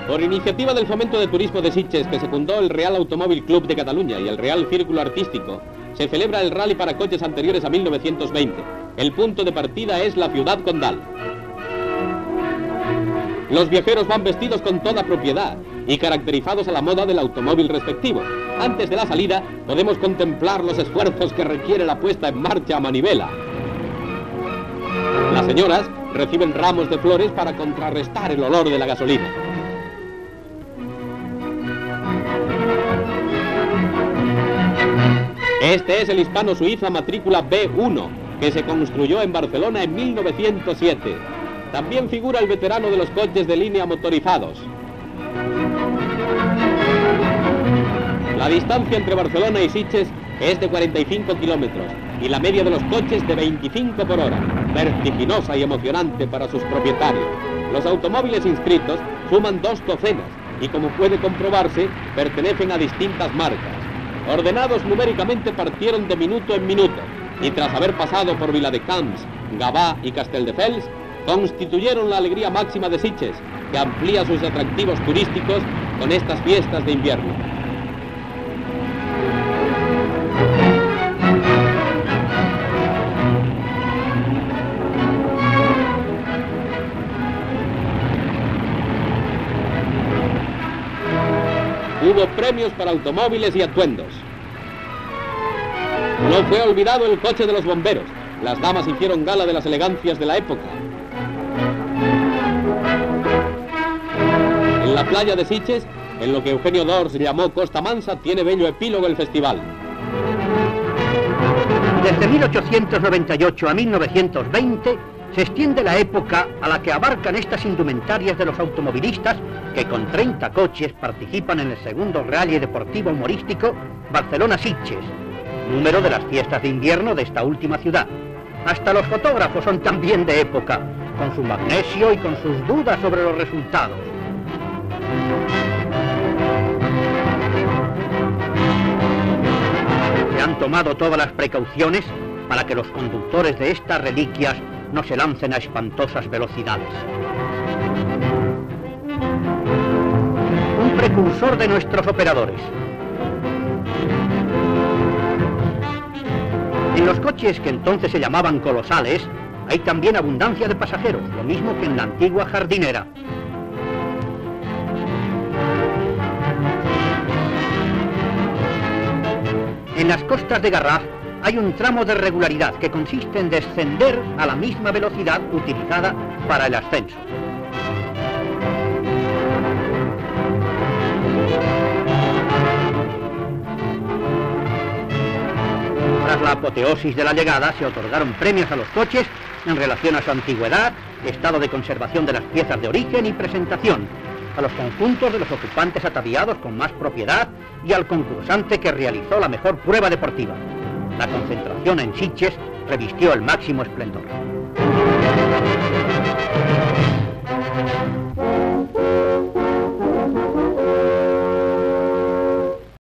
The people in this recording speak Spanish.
Por iniciativa del Fomento de Turismo de Sitges, que secundó el Real Automóvil Club de Cataluña y el Real Círculo Artístico, se celebra el rally para coches anteriores a 1920. El punto de partida es la ciudad condal. Los viajeros van vestidos con toda propiedad y caracterizados a la moda del automóvil respectivo. Antes de la salida podemos contemplar los esfuerzos que requiere la puesta en marcha a manivela. Las señoras reciben ramos de flores para contrarrestar el olor de la gasolina. Este es el hispano-suiza matrícula B1, que se construyó en Barcelona en 1907. También figura el veterano de los coches de línea motorizados. La distancia entre Barcelona y Sitges es de 45 kilómetros y la media de los coches de 25 por hora, vertiginosa y emocionante para sus propietarios. Los automóviles inscritos suman 2 docenas y, como puede comprobarse, pertenecen a distintas marcas. Ordenados numéricamente partieron de minuto en minuto y tras haber pasado por Viladecans, Gavà y Castelldefels, constituyeron la alegría máxima de Sitges, que amplía sus atractivos turísticos con estas fiestas de invierno. Hubo premios para automóviles y atuendos. No fue olvidado el coche de los bomberos. Las damas hicieron gala de las elegancias de la época. En la playa de Sitges, en lo que Eugenio d'Ors llamó Costa Mansa, tiene bello epílogo el festival. Desde 1898 a 1920 se extiende la época a la que abarcan estas indumentarias de los automovilistas que con 30 coches participan en el segundo rally deportivo humorístico Barcelona-Sitges, número de las fiestas de invierno de esta última ciudad. Hasta los fotógrafos son también de época, con su magnesio y con sus dudas sobre los resultados. Se han tomado todas las precauciones para que los conductores de estas reliquias no se lancen a espantosas velocidades. Un precursor de nuestros operadores. En los coches que entonces se llamaban colosales, hay también abundancia de pasajeros, lo mismo que en la antigua jardinera. En las costas de Garraf hay un tramo de regularidad que consiste en descender a la misma velocidad utilizada para el ascenso. Tras la apoteosis de la llegada se otorgaron premios a los coches en relación a su antigüedad, estado de conservación de las piezas de origen y presentación, a los conjuntos de los ocupantes ataviados con más propiedad y al concursante que realizó la mejor prueba deportiva. La concentración en Sitges revistió el máximo esplendor.